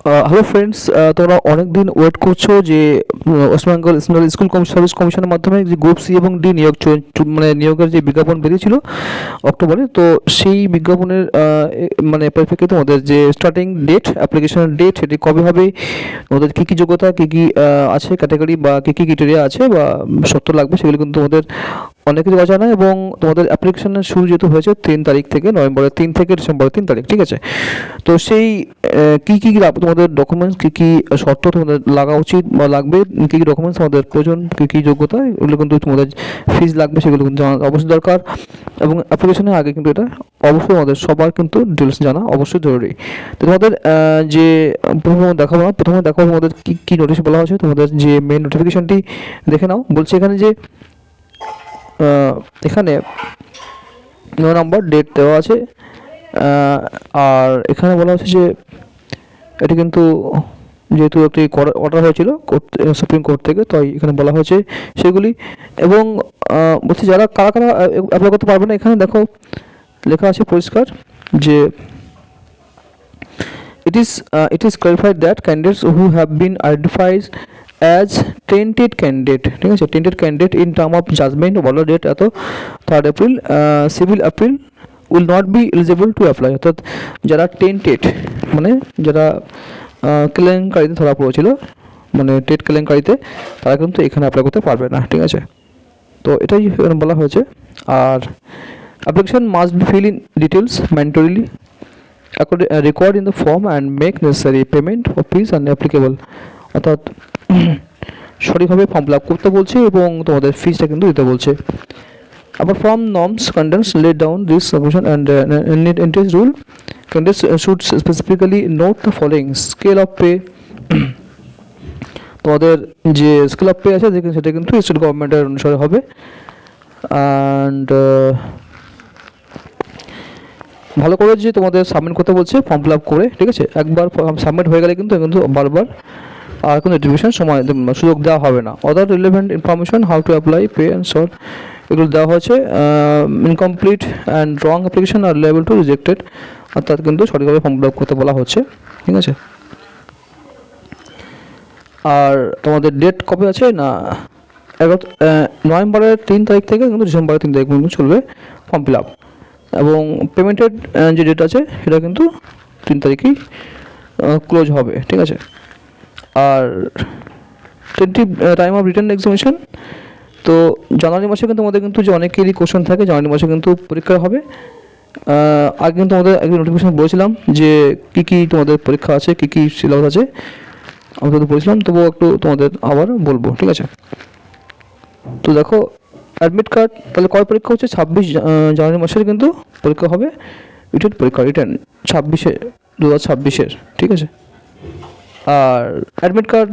Hello friends, তোমরা অনেক দিন ওয়েট করছো যে ওয়েস্ট বেঙ্গল স্কুল সার্ভিস কমিশনের মাধ্যমে যে গ্রুপ সি এবং ডি নিয়োগ মানে নিয়োগের যে বিজ্ঞাপন বেরিয়েছিল অক্টোবরে। তো সেই বিজ্ঞাপনের মানে পরিপ্রেক্ষিতে তোমাদের যে স্টার্টিং ডেট, অ্যাপ্লিকেশনের ডেট, সেটি কবে হবে, তোমাদের কী কী যোগ্যতা, কী কী আছে ক্যাটাগরি বা কী কী ক্রাইটেরিয়া আছে বা শর্ত লাগবে, সেগুলো কিন্তু তোমাদের অনেক কিছু অজানা। এবং তোমাদের অ্যাপ্লিকেশনের শুরু যেহেতু হয়েছে 3 তারিখ থেকে, নভেম্বরের 3 থেকে ডিসেম্বরের 3 তারিখ, ঠিক আছে? তো সেই কী কী তোমাদের ডকুমেন্টস, কী কী শর্ত তোমাদের লাগা উচিত বা লাগবে, কী কী ডকুমেন্টস তোমাদের প্রয়োজন, কী কী যোগ্যতা, এগুলো কিন্তু তোমাদের ফিজ লাগবে, সেগুলো কিন্তু জানা অবশ্যই দরকার। এবং অ্যাপ্লিকেশনের আগে কিন্তু এটা অবশ্যই আমাদের সবার কিন্তু ডিটেলস জানা অবশ্যই জরুরি। তো তোমাদের যে প্রথমে দেখাবো না, প্রথমে দেখাবো তোমাদের কী কী নোটিশ বলা হয়েছে, তোমাদের যে মেন নোটিফিকেশনটি দেখে নাও। বলছে এখানে যে এখানে 9 নম্বর ডেট দেওয়া আছে, আর এখানে বলা হচ্ছে যে এটি কিন্তু যেহেতু একটি অর্ডার হয়েছিল সুপ্রিম কোর্ট থেকে, তাই এখানে বলা হয়েছে সেগুলি। এবং বলছি যারা কারা কারা অ্যাপ্লাই করতে পারবে না, এখানে দেখো লেখা আছে পরিষ্কার যে it is clarified that candidates who have been identified as tainted candidate, ঠিক আছে, tainted candidate in term of judgment বলো ডেট এত 3rd April, civil appeal will not be eligible to apply। অর্থাৎ যারা টেন্টেড মানে যারা কেলেঙ্কারিতে ধরা পড়েছিল, মানে টেট কেলেঙ্কারিতে, তারা কিন্তু এখানে অ্যাপ্লাই করতে পারবে না, ঠিক আছে? তো এটাই এখানে বলা হয়েছে। আর application must be filled in details mandatorily, record in the form and make necessary payment for fees and applicable। অর্থাৎ সঠিকভাবে ফর্ম ফিল আপ করতে বলছে এবং তোমাদের ফিজটা কিন্তু দিতে বলছে। Apart from norms contains laid down this submission and interest rule, candidates should specifically note the following: scale of pay তোমাদের যে স্কেল অফ পে আছে সেটা কিন্তু স্টেট গভর্নমেন্টের অনুসারে হবে। অ্যান্ড ভালো করে যে তোমাদের সাবমিট করতে বলছে ফর্ম ফিল আপ করে, ঠিক আছে? একবার সাবমিট হয়ে গেলে কিন্তু বারবার আর কোনো নোটিফিকেশন সুযোগ দেওয়া হবে না। Other relevant information, how to apply, pay and sort, এগুলো দেওয়া হয়েছে। Incomplete and wrong application are লেভেল টু রিজেক্টেড, অর্থাৎ কিন্তু সঠিকভাবে ফর্ম ফিল আপ করতে বলা হচ্ছে, ঠিক আছে? আর তোমাদের ডেট কবে আছে না, নভেম্বরের 3 তারিখ থেকে কিন্তু ডিসেম্বরের 3 তারিখ পর্যন্ত চলবে ফর্ম ফিল আপ। এবং পেমেন্টের যে ডেট আছে সেটা কিন্তু 3 তারিখেই ক্লোজ হবে, ঠিক আছে? আর টাইম অফ রিটার্ন এক্সামিনেশন, তো জানুয়ারি মাসে কিন্তু আমাদের কিন্তু যে অনেকেরই কোশ্চেন থাকে, জানুয়ারি মাসে কিন্তু পরীক্ষা হবে। আগে কিন্তু আমাদের একদিন নোটিফিকেশন বলেছিলাম যে কী কী তোমাদের পরীক্ষা আছে, কী কী সিলেবাস আছে, আমি তো বলেছিলাম, তবুও একটু তোমাদের আবার বলবো, ঠিক আছে? তো দেখো অ্যাডমিট কার্ড, তাহলে কয় পরীক্ষা হচ্ছে, 26 জানুয়ারি মাসের কিন্তু পরীক্ষা হবে, রিটেন পরীক্ষা, রিটেন 2026-এর, ঠিক আছে? আর অ্যাডমিট কার্ড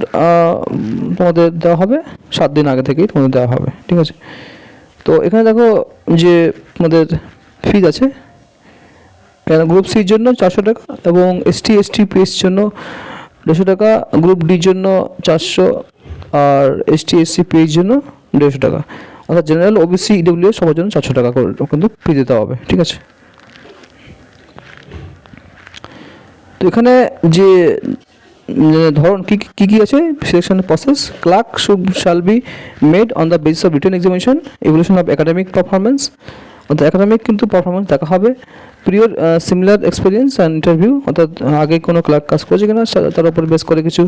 তোমাদের দেওয়া হবে 7 দিন আগে থেকেই তোমাদের দেওয়া হবে, ঠিক আছে? তো এখানে দেখো যে তোমাদের ফিজ আছে, গ্রুপ সির জন্য 400 টাকা এবং ST/ST পিএস জন্য 150 টাকা, গ্রুপ ডির জন্য 400, আর ST/SC পিএস জন্য 150 টাকা। অর্থাৎ জেনারেল, OBC, EWS সবার জন্য 400 টাকা করে কিন্তু ফি দিতে হবে, ঠিক আছে? তো এখানে যে ধরন কী কী আছে, selection process, clerk shall be made on the basis of written examination, evaluation of academic performance, অর্থাৎ একাডেমিক কিন্তু পারফরমেন্স দেখা হবে, prior similar experience and interview, অর্থাৎ আগে কোনো ক্লার্ক কাজ করেছে কিনা তার উপর বেস করে কিছু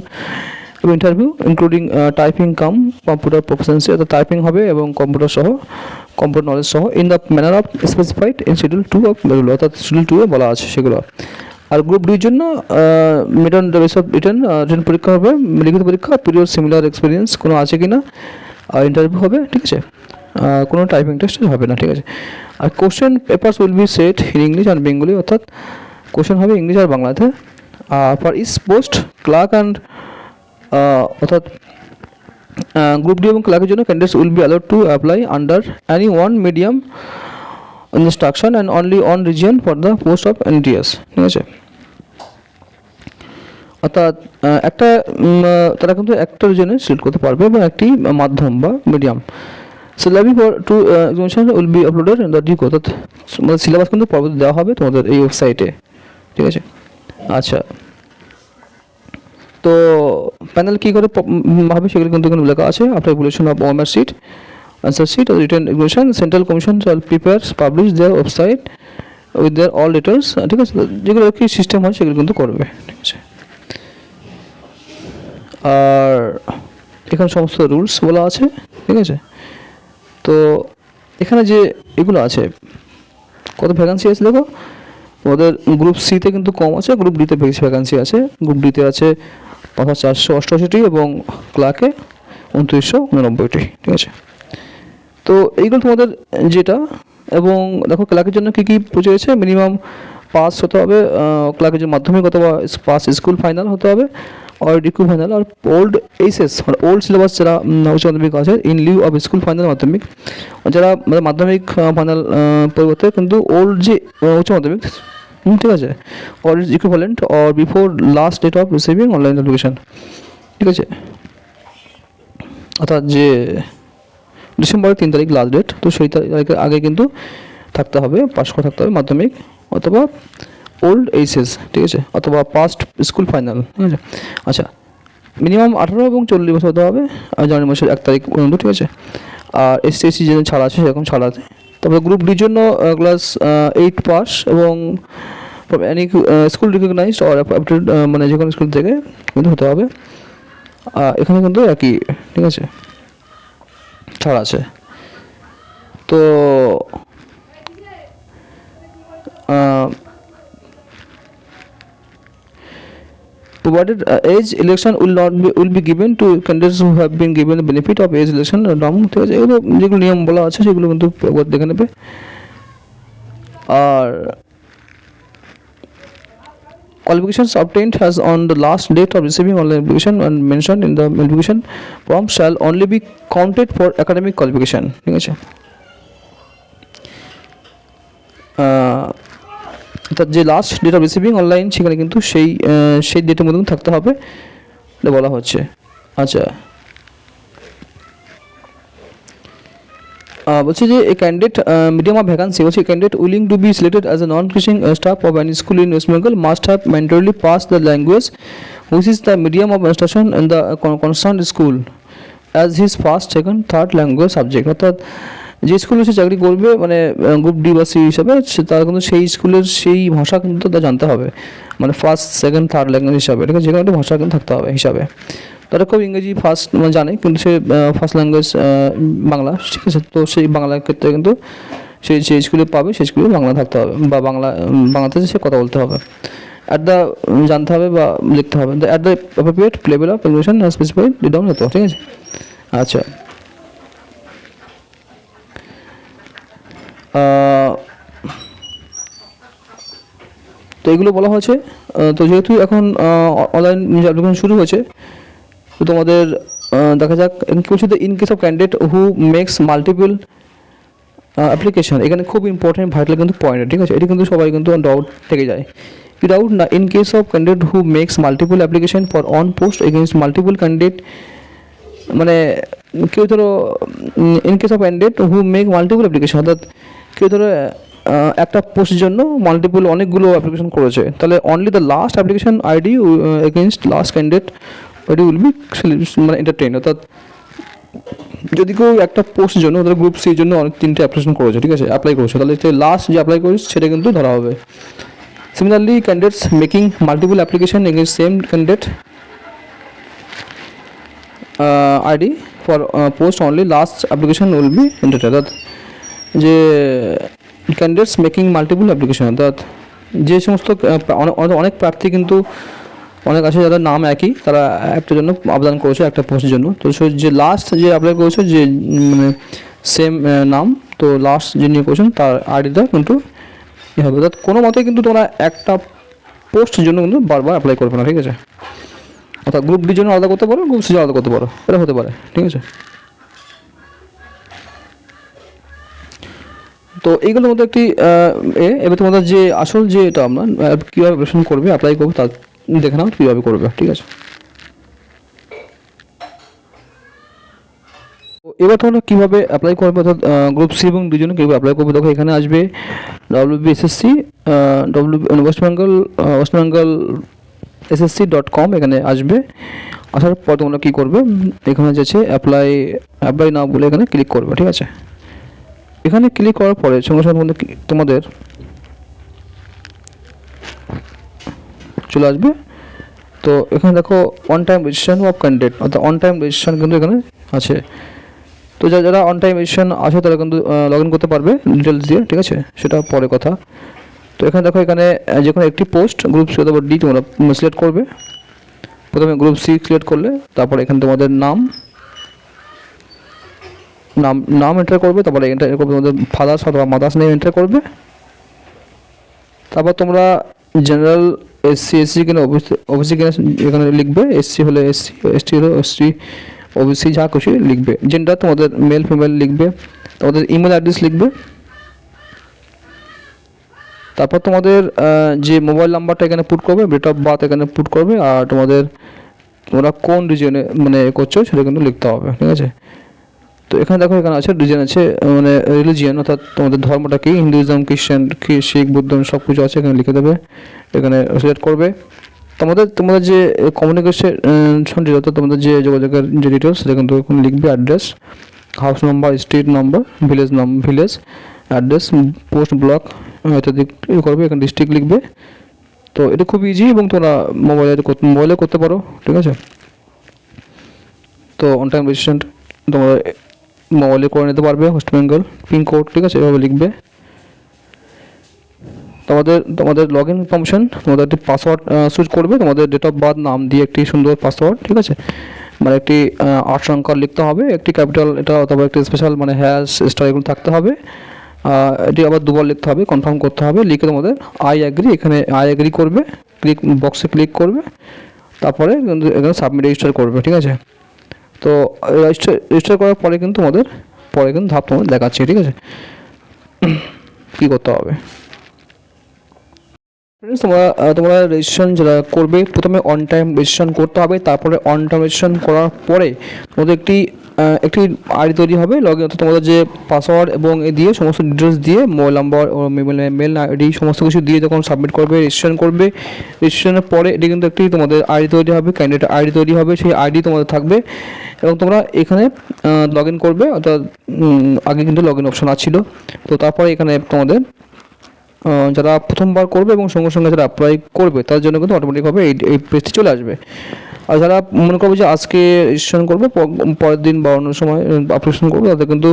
interview, including typing cum computer proficiency, অর্থাৎ টাইপিং হবে এবং কম্পিউটার নলেজ সহ, in the manner of specified in schedule 2 of মেডুল, অর্থাৎ শিডিউল 2 এ বলা আছে সেগুলো। আর গ্রুপ ডির জন্য mid on the base of written পরীক্ষা হবে, লিখিত পরীক্ষা, পিরিয়ড সিমিলার এক্সপিরিয়েন্স কোনো আছে কিনা, ইন্টারভিউ হবে, ঠিক আছে? কোনো টাইপিং টেস্ট হবে না, ঠিক আছে? আর question papers will be set in English and Bengali, অর্থাৎ কোশ্চেন হবে ইংলিশ আর বাংলাতে। For is post clerk and, অর্থাৎ গ্রুপ ডি এবং ক্লার্কের জন্য candidates will be allowed to apply under any one medium instruction and only on region for the post of NTS, ঠিক আছে? অর্থাৎ একটা তারা কিন্তু একটা রিজনে সিলেক্ট করতে পারবে এবং একটি মাধ্যম বা medium. Syllabus for to examination will be uploaded in the ডিক, অর্থাৎ সিলেবাস কিন্তু পরবর্তী দেওয়া হবে তোমাদের এই ওয়েবসাইটে, ঠিক আছে? আচ্ছা, তো প্যানেল কী করে ভাবে সেগুলো কিন্তু এখানে লেখা আছে। After regulation of OMR sheet, answer sheet or return regulation, central commission shall prepare publish their website with their all details, ঠিক আছে, যেগুলো কি সিস্টেম হয় সেগুলো কিন্তু করবে, ঠিক আছে। আর এখানে সমস্ত রুলস বলা আছে, ঠিক আছে। তো এখানে যে এগুলো আছে, কত ভ্যাকান্সি আছে দেখো, ওদের গ্রুপ সিতে কিন্তু কম আছে, গ্রুপ ডিতে বেশি ভ্যাকান্সি আছে। গ্রুপ ডিতে আছে 5488 এবং ক্লার্কে 2999টি, ঠিক আছে। তো এইগুলো তোমাদের যেটা, এবং দেখো ক্লার্কের জন্য কী কী প্রচেয়েছে, মিনিমাম পাস হতে হবে, ক্লার্কের জন্য মাধ্যমিক অথবা পাস স্কুল ফাইনাল হতে হবে, আর ডিকিউ ফাইনাল, আর ওল্ড এইচএস মানে ওল্ড সিলেবাস যারা উচ্চ মাধ্যমিক আছে in Liu of school final মাধ্যমিক, যারা মাধ্যমিক ফাইনাল পরিবর্তে কিন্তু ওল্ড যে উচ্চ মাধ্যমিক, ঠিক আছে, or is equivalent or before last date of receiving online application, ঠিক আছে, অর্থাৎ যে ডিসেম্বরের 3 তারিখ লাস্ট ডেট, তো সেই তারিখের আগে কিন্তু থাকতে হবে, পাস করা থাকতে হবে মাধ্যমিক অথবা ওল্ড এইচএস, ঠিক আছে, অথবা পাস্ট স্কুল ফাইনাল, ঠিক আছে। আচ্ছা, মিনিমাম 18 এবং 40 বছর হতে হবে জানুয়ারি মাসের 1 তারিখ পর্যন্ত, ঠিক আছে। আর এসসি যে ছাড় আছে সেরকম ছাড় আছে। তারপরে গ্রুপ ডির জন্য ক্লাস 8 পাস এবং any school recognised or approved মানে যে কোনো স্কুল থেকে কিন্তু হতে হবে। এখানে কিন্তু একই, ঠিক আছে, ছাড় আছে। তো provided age election will be given to candidates who have been given the benefit of age election norm, ঠিক আছে, এগুলো যেগুলো নিয়ম বলা আছে সেগুলো কিন্তু দেখে নেবে। আর qualifications obtained as on the last date of receiving online application and mentioned in the application form shall only be counted for academic qualification, ঠিক আছে। অর্থাৎ যে last date of receiving online সেখানে কিন্তু সেই ডেটের মধ্যে থাকতে হবে বলা হচ্ছে। আচ্ছা, বলছে যে এই ক্যান্ডিডেট মিডিয়াম অফ ভ্যাকান্সি, বলছে candidate willing to B selected as a non teaching staff of an school in West Bengal must have mandatorily pass the language which is the medium of instruction in the concern school as his first second third language subject. অর্থাৎ যে স্কুলে সে চাকরি করবে মানে group D বা C হিসাবে, তার কিন্তু সেই স্কুলের সেই ভাষা কিন্তু তা জানতে হবে, মানে ফার্স্ট সেকেন্ড থার্ড ল্যাঙ্গুয়েজ হিসাবে, ঠিক আছে, যে কোনো একটা ভাষা কিন্তু থাকতে হবে হিসাবে। তারা খুব ইংরেজি ফার্স্ট জানে কিন্তু সে ফার্স্ট ল্যাঙ্গুয়েজ বাংলা, ঠিক আছে, তো সেই বাংলার ক্ষেত্রে কিন্তু সেই যে স্কুলে পাবে সেই স্কুলে বাংলা থাকতে হবে বা বাংলাতে সে কথা বলতে হবে। অ্যাট দ্য জানতে হবে বা লিখতে হবে, at the appropriate level of education specified down হতো, ঠিক আছে। আচ্ছা, তো এগুলো বলা হয়েছে। তো যেহেতু এখন অনলাইন অ্যাপ্লিকেশন শুরু হয়েছে, তো তোমাদের দেখা যাক কিছু in case of candidate who makes multiple application, এখানে খুব ইম্পর্টেন্ট ভাইটাল কিন্তু পয়েন্ট, ঠিক আছে, এটি কিন্তু সবাই কিন্তু ডাউট থেকে যায়। ডাউট না, in case of candidate who makes multiple application for on post against multiple candidate, মানে কেউ ধরো in case of candidate who make multiple application, অর্থাৎ কেউ ধরো একটা পোস্টের জন্য মাল্টিপল অনেকগুলো অ্যাপ্লিকেশন করেছে, তাহলে only the last application ID against last candidate ID will be মানে এন্টারটেইন। অর্থাৎ যদি কেউ একটা পোস্টের জন্য ধরো গ্রুপ সির জন্য অনেক 3টে অ্যাপ্লিকেশন করেছে, ঠিক আছে, অ্যাপ্লাই করেছে, তাহলে লাস্ট যে অ্যাপ্লাই করেছে সেটা কিন্তু ধরা হবে। Similarly candidates making multiple application against same candidate ID for post only last application will be entertain. অর্থাৎ যে ক্যান্ডিডেটস মেকিং মাল্টিপল অ্যাপ্লিকেশন, অর্থাৎ যে সমস্ত অনেক প্রার্থী কিন্তু অনেক আছে যাদের নাম একই, তারা একটার জন্য আবেদন করেছে একটা পোস্টের জন্য, তো যে লাস্ট যে অ্যাপ্লাই করেছে যে মানে সেম নাম, তো লাস্ট যে নিয়ে করেছেন তার আইডিটা কিন্তু এ হবে। অর্থাৎ কোনো মতেই কিন্তু তোমরা একটা পোস্টের জন্য কিন্তু বারবার অ্যাপ্লাই করবে না, ঠিক আছে। অর্থাৎ গ্রুপ ডির জন্য আলাদা করতে পারো, গ্রুপ সি আলাদা করতে পারো, এটা হতে পারে, ঠিক আছে। তো এইগুলোর মধ্যে একটি এবার তোমাদের যে আসল যে এটা আমরা কীভাবে অ্যাপ্লিকেশন করবে অ্যাপ্লাই করবে তা দেখে নাও কীভাবে করবে, ঠিক আছে। তো এবার তোমরা কীভাবে অ্যাপ্লাই করবে, অর্থাৎ গ্রুপ সি এবং ডির জন্য কীভাবে অ্যাপ্লাই করবে, দেখো এখানে আসবে WBSSC ওয়েস্ট বেঙ্গল ssc.com এখানে আসবে। আসার পর তোমরা কী করবে, এখানে যাচ্ছে অ্যাপ্লাই না বলে এখানে ক্লিক করবে, ঠিক আছে। এখানে ক্লিক করার পরে সঙ্গে সঙ্গে তোমাদের চলে আসবে। তো এখানে দেখো on time registration of candidate, অর্থাৎ অন টাইম রেজিস্ট্রেশন কিন্তু এখানে আছে। তো যারা অন টাইম রেজিস্ট্রেশন আছে তারা কিন্তু লগ ইন করতে পারবে ডিটেলস দিয়ে, ঠিক আছে, সেটা পরে কথা। তো এখানে দেখো এখানে যে কোনো একটি পোস্ট গ্রুপ সি অথবা ডি তোমরা সিলেক্ট করবে। প্রথমে গ্রুপ সি সিলেক্ট করলে তারপরে এখানে তোমাদের নাম এন্টার করবে, তারপরে এন্টার করবে তোমাদের ফাদার্স অথবা মাদার্স নেম এন্টার করবে। তারপর তোমরা জেনারেল SC কিনা ওবিসি কিনা এখানে লিখবে। SC হলে SC, ST হলে ST, ওবিসি যা খুশি লিখবে। জেন্ডার তোমাদের মেল ফিমেল লিখবে। তোমাদের ইমেল অ্যাড্রেস লিখবে। তারপর তোমাদের যে মোবাইল নাম্বারটা এখানে পুট করবে, ডেট অফ বার্থ এখানে পুট করবে, আর তোমরা কোন রিজনে মানে করছো সেটা কিন্তু লিখতে হবে, ঠিক আছে। তো এখানে দেখো এখানে আছে রিজন আছে মানে রিলিজিয়ান, অর্থাৎ তোমাদের ধর্মটা কি, হিন্দুইজম, খ্রিস্টান, শিখ, বৌদ্ধ সব কিছু আছে এখানে লিখে দেবে, এখানে সিলেক্ট করবে। তোমাদের যে কমিউনিকেশন অর্থাৎ তোমাদের যে যোগাযোগের যে ডিটেলস সেটা কিন্তু এখানে লিখবে। Address, house number, street number, village address, post, block ইত্যাদি করবে। এখানে ডিস্ট্রিক্ট লিখবে। তো এটা খুব ইজি এবং তোমরা মোবাইলে করতে পারো, ঠিক আছে। তো অন টাইম রেজিস্ট্রেশন তোমরা মোবাইলে করে নিতে পারবে। ওয়েস্ট বেঙ্গল পিনকোড, ঠিক আছে, এভাবে লিখবে। তোমাদের লগ ইন ইনফরমেশন, তোমাদের একটি পাসওয়ার্ড চুজ করবে। তোমাদের ডেট অফ বার্থ নাম দিয়ে একটি সুন্দর পাসওয়ার্ড, ঠিক আছে, মানে একটি 8 সংখ্যার লিখতে হবে, একটি ক্যাপিটাল এটা অথবা একটি স্পেশাল মানে হ্যাশ স্টার এগুলো থাকতে হবে। এটি আবার দুবার লিখতে হবে, কনফার্ম করতে হবে। লিখে তোমাদের আই অ্যাগ্রি, এখানে আই অ্যাগ্রি করবে, বক্সে ক্লিক করবে, তারপরে কিন্তু এখানে সাবমিট রেজিস্টার করবে, ঠিক আছে। তো রেজিস্টার করার পরে কিন্তু পরে কিন্তু ধাপ তোমাদের দেখাচ্ছে, ঠিক আছে, কী করতে হবে। তোমরা রেজিস্ট্রেশন যারা করবে প্রথমে অন টাইম রেজিস্ট্রেশন করতে হবে। তারপরে অন টাইম রেজিস্ট্রেশন করার পরে তোমাদের একটি আইডি তৈরি হবে, লগ ইন, অর্থাৎ তোমাদের যে পাসওয়ার্ড এবং এ দিয়ে সমস্ত ডিটেলস দিয়ে মোবাইল নাম্বার ও মেল আইডি সমস্ত কিছু দিয়ে যখন সাবমিট করবে, রেজিস্ট্রেশন করবে, রেজিস্ট্রেশনের পরে এটি কিন্তু একটি তোমাদের আইডি তৈরি হবে, ক্যান্ডিডেট আইডি তৈরি হবে। সেই আইডি তোমাদের থাকবে এবং তোমরা এখানে লগ ইন করবে, অর্থাৎ আগে কিন্তু লগ ইন অপশন আছিল। তো তারপরে এখানে তোমাদের যারা প্রথমবার করবে এবং সঙ্গে সঙ্গে যারা অ্যাপ্লাই করবে তার জন্য কিন্তু অটোমেটিকভাবে এই পেজটি চলে আসবে। আর যারা মনে করবে যে আজকে রেজিস্ট্রেশন করবে, পরের দিন বা অন্য সময় অ্যাপ্লিকেশন করবে, তাদের কিন্তু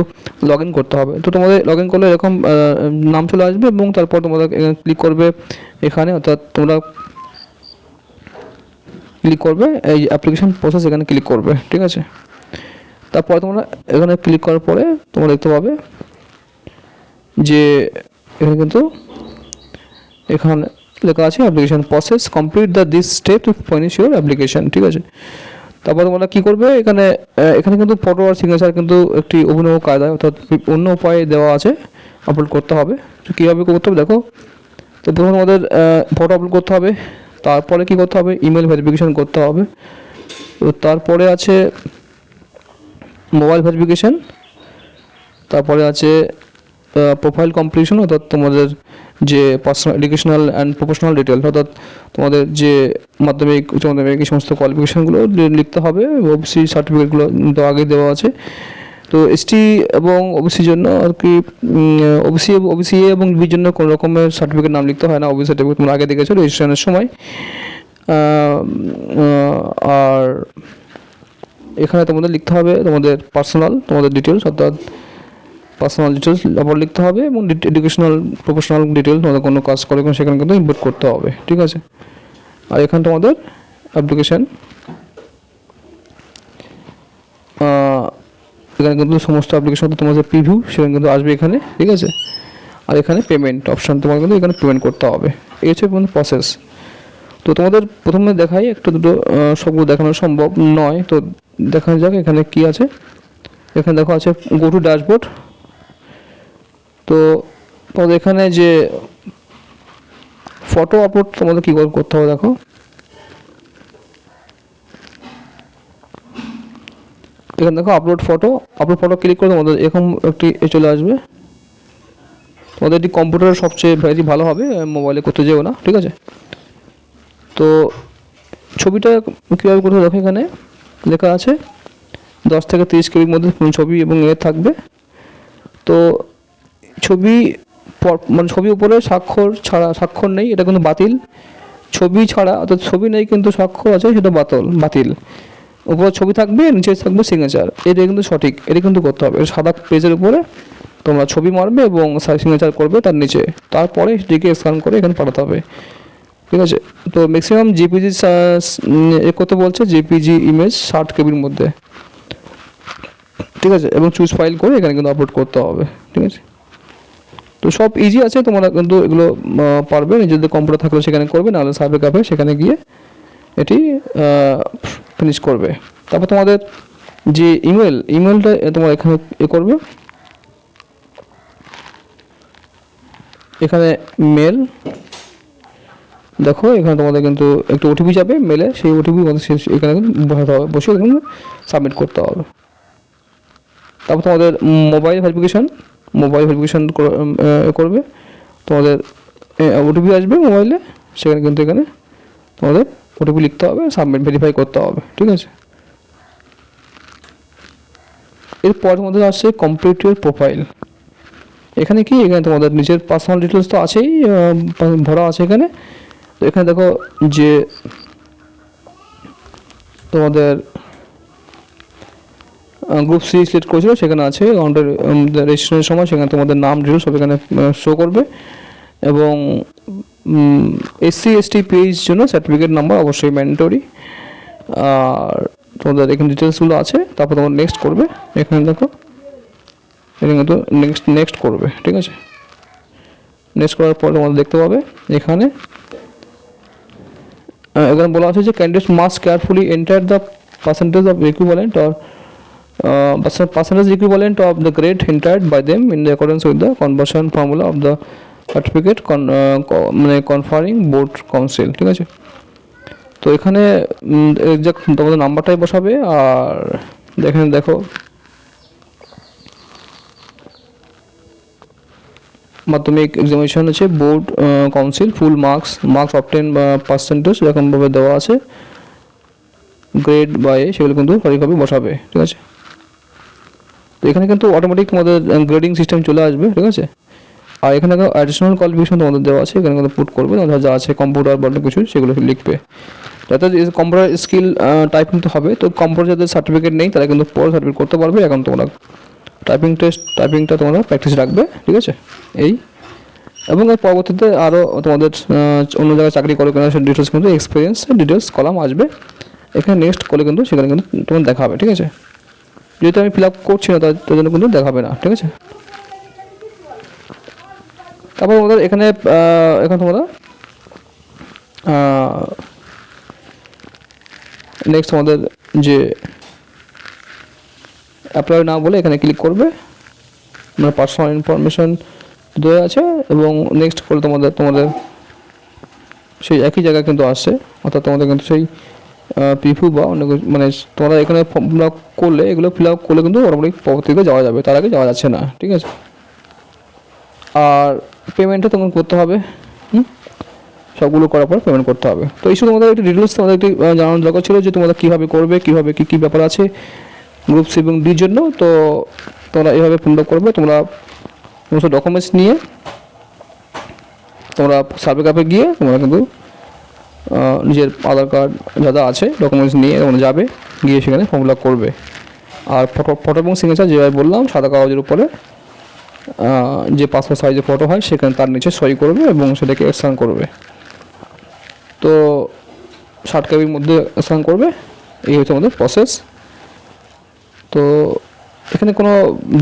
লগ ইন করতে হবে। তো তোমাদের লগ ইন করলে এরকম নাম চলে আসবে এবং তারপর তোমাদের ক্লিক করবে এখানে, অর্থাৎ তোমরা ক্লিক করবে এই অ্যাপ্লিকেশন প্রসেস, এখানে ক্লিক করবে, ঠিক আছে। তারপরে তোমরা এখানে ক্লিক করার পরে তোমরা দেখতে পাবে যে এখানে কিন্তু এখানে লেখা আছে application process complete this step to finish your application, ঠিক আছে। তারপর তোমরা কী করবে, এখানে কিন্তু ফটো আর সিগনেচার কিন্তু একটি অভিনব কায়দায় অর্থাৎ অন্য উপায়ে দেওয়া আছে, আপলোড করতে হবে। তো কীভাবে করতে হবে দেখো। তো প্রথমে তোমাদের ফটো আপলোড করতে হবে, তারপরে কী করতে হবে, ইমেল ভেরিফিকেশন করতে হবে। তো তারপরে আছে মোবাইল ভেরিফিকেশন, তারপরে আছে প্রোফাইল কমপ্লিশন, অর্থাৎ তোমাদের যে personal educational and professional detail, অর্থাৎ তোমাদের যে মাধ্যমিক, উচ্চ মাধ্যমিক এই সমস্ত কোয়ালিফিকেশানগুলো লিখতে হবে। ওবিসি সার্টিফিকেটগুলো তো আগে দেওয়া আছে। তো এসটি এবং ওবিসির জন্য আর কি ওবিসি এবং বির জন্য কোনো রকমের সার্টিফিকেট নাম লিখতে হয় না। ওবিসি সার্টিফিকেট তোমরা আগে দেখেছো রেজিস্ট্রেশনের সময়। আর এখানে তোমাদের লিখতে হবে তোমাদের পার্সোনাল, তোমাদের ডিটেলস, অর্থাৎ পার্সোনাল ডিটেলস আবার লিখতে হবে এবং এডুকেশনাল প্রফেশনাল ডিটেলস তোমাদের কোনো কাজ করে সেখানে কিন্তু ইনপুট করতে হবে, ঠিক আছে। আর এখানে তোমাদের অ্যাপ্লিকেশান, এখানে কিন্তু সমস্ত অ্যাপ্লিকেশন তোমাদের প্রিভিউ সেখানে কিন্তু আসবে এখানে, ঠিক আছে। আর এখানে পেমেন্ট অপশান তোমার কিন্তু এখানে পেমেন্ট করতে হবে, এই হচ্ছে প্রসেস। তো তোমাদের প্রথমে দেখাই, একটা দুটো সবগুলো দেখানো সম্ভব নয়, তো দেখানো যাক এখানে কি আছে। এখানে দেখো আছে গো টু ড্যাশবোর্ড। তো তোমাদের এখানে যে ফটো আপলোড তোমাদের কী করতে হবে দেখো। এখানে দেখো আপলোড ফটো ক্লিক করে তোমাদের এরকম একটি চলে আসবে। তোমাদের এটি কম্পিউটারের সবচেয়ে ভালো হবে, মোবাইলে করতে যেও না, ঠিক আছে। তো ছবিটা কীভাবে করতে দেখো, এখানে লেখা আছে 10 থেকে 30 কেবির মধ্যে ছবি এবং থাকবে। তো ছবি মানে ছবি উপরে স্বাক্ষর ছাড়া, স্বাক্ষর নেই এটা কিন্তু বাতিল। ছবি ছাড়া অর্থাৎ ছবি নেই কিন্তু স্বাক্ষর আছে সেটা বাতিল। উপরে ছবি থাকবে, নিচে থাকবে সিগনেচার, এটা কিন্তু সঠিক, এটা কিন্তু করতে হবে। সাদা পেজের উপরে তোমরা ছবি মারবে এবং সিগনেচার করবে তার নিচে, তারপরে সেটিকে স্ক্যান করে এখানে পাঠাতে হবে, ঠিক আছে। তো ম্যাক্সিমাম জেপিজি করতে বলছে, জেপিজি ইমেজ 60 কেবির মধ্যে, ঠিক আছে, এবং চুজ ফাইল করে এখানে কিন্তু আপলোড করতে হবে, ঠিক আছে। তো সব ইজি আছে, তোমরা কিন্তু এগুলো পারবে, নিজেদের কম্পিউটার থাকলে সেখানে করবে, নাহলে সাইবার ক্যাফে সেখানে গিয়ে এটি ফিনিশ করবে। তারপর তোমাদের যে ইমেলটা তোমরা এখানে করবে, এখানে মেল দেখো, এখানে তোমাদের কিন্তু একটু ওটিপি যাবে মেলে, সেই ওটিপি এখানে বসাতে হবে, বসে এখানে সাবমিট করতে হবে। তারপর তোমাদের মোবাইল ভেরিফিকেশান করবে, তোমাদের ওটিপি আসবে মোবাইলে, সেখানে কিন্তু এখানে তোমাদের ওটিপি লিখতে হবে, সাবমিট ভেরিফাই করতে হবে, ঠিক আছে। এরপর তোমাদের আসছে কমপ্লিট ইউর প্রোফাইল। এখানে কি, এখানে তোমাদের নিজের পার্সোনাল ডিটেলস তো আছেই, ভরা আছে এখানে। তো এখানে দেখো যে তোমাদের গ্রুপ সি সিলেক্ট করেছিল, সেখানে আছে অ্যাকাউন্টের রেজিস্ট্রেশনের সময় সেখানে তোমাদের নাম ডিটেলস সব এখানে শো করবে। এবং SC ST পেজ জন্য সার্টিফিকেট নাম্বার অবশ্যই ম্যান্ডেটরি। আর তোমাদের এখানে ডিটেলসগুলো আছে। তারপর তোমার নেক্সট করবে, এখানে দেখো এখানে কিন্তু নেক্সট করবে, ঠিক আছে। নেক্সট করার পর তোমাদের দেখতে পাবে এখানে বলা আছে যে candidate must carefully enter the percentage of equivalent or percentage equivalent of the grade entered by them in accordance with the conversion formula of the certificate মানে conferring board council, ঠিক আছে। তো এখানে এক্সাক্ট তোমাদের নাম্বারটাই বসাবে। আর এখানে দেখো মাধ্যমিক এক্সামিনেশন আছে, board council full marks obtain percentage এরকমভাবে দেওয়া আছে, গ্রেড বাই সেগুলো কিন্তু সঠিকভাবে বসাবে, ঠিক আছে। তো এখানে কিন্তু অটোমেটিক তোমাদের গ্রেডিং সিস্টেম চলে আসবে, ঠিক আছে। আর এখানে অ্যাডিশনাল কোয়ালিফিকেশন তোমাদের দেওয়া আছে, এখানে কিন্তু পুট করবে, যা আছে কম্পিউটার বা কিছু সেগুলো লিখবে। যাতে কম্পিউটার স্কিল টাইপিং তো হবে, তো কম্পিউটার যাদের সার্টিফিকেট নেই তারা কিন্তু পরে সার্টিফিকেট করতে পারবে। এখন তোমরা টাইপিংটা তোমরা প্র্যাকটিস রাখবে, ঠিক আছে। এবং এর পরবর্তীতে আরও তোমাদের অন্য জায়গায় চাকরি করো কিনা সেই ডিটেলস কিন্তু এক্সপিরিয়েন্স ডিটেলস কলাম আসবে, এখানে নেক্সট করলে কিন্তু সেখানে কিন্তু তোমার দেখাবে, ঠিক আছে। যেহেতু আমি ফিল আপ করছি না তার জন্য কিন্তু দেখাবে না, ঠিক আছে। তারপর তোমাদের এখানে তোমরা নেক্সট তোমাদের যে অ্যাপ্লাই না বলে এখানে ক্লিক করবে, মানে পার্সোনাল ইনফরমেশন দেওয়া আছে, এবং নেক্সট করলে তোমাদের সেই একই জায়গায় কিন্তু আসছে, অর্থাৎ তোমাদের কিন্তু সেই পিফু বা অন্য মানে তোমরা এখানে ফর্ম ফিল আপ করলে এগুলো ফিল আপ করলে কিন্তু অটোমেটিক পরবর্তীতে যাওয়া যাবে, তার আগে যাওয়া যাচ্ছে না, ঠিক আছে। আর পেমেন্টটা তখন করতে হবে, সবগুলো করার পর পেমেন্ট করতে হবে। তো এই শুধু তোমাদের একটি ডিটেলস তোমাদের একটি জানানোর দরকার ছিল যে তোমরা কীভাবে করবে, কীভাবে কী ব্যাপার আছে গ্রুপ সি এবং ডির জন্য। তো তোমরা এইভাবে ফিল আপ করবে, তোমরা সমস্ত ডকুমেন্টস নিয়ে তোমরা সার্ভে ক্যাফে গিয়ে তোমরা কিন্তু নিজের আধার কার্ড যা আছে ডকুমেন্টস নিয়ে তোমরা যাবে, গিয়ে সেখানে ফর্ম ফিল আপ করবে। আর ফটো এবং সিগনেচার যেভাবে বললাম সাদা কাগজের উপরে যে পাসপোর্ট সাইজের ফটো হয় সেখানে তার নিচে সই করবে এবং সেটাকে স্ক্যান করবে। তো 60 কেবির মধ্যে স্ক্যান করবে, এই হচ্ছে আমাদের প্রসেস। তো এখানে কোনো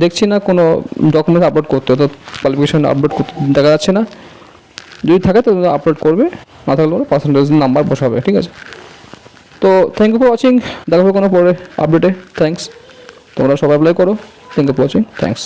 দেখছি না কোনো ডকুমেন্ট আপলোড করতে, অর্থাৎ কোয়ালিফিকেশন আপলোড করতে দেখা যাচ্ছে না। যদি থাকে তো আপলোড করবে, না থাকলে পার্সেন্টেজ নাম্বার বসাবে, ঠিক আছে। তো থ্যাংক ইউ ফর ওয়াচিং, দেখা হবে কোনো পরে আপডেটে। থ্যাংকস, তোমরা সবাই অ্যাপ্লাই করো। Thank you for watching, thanks.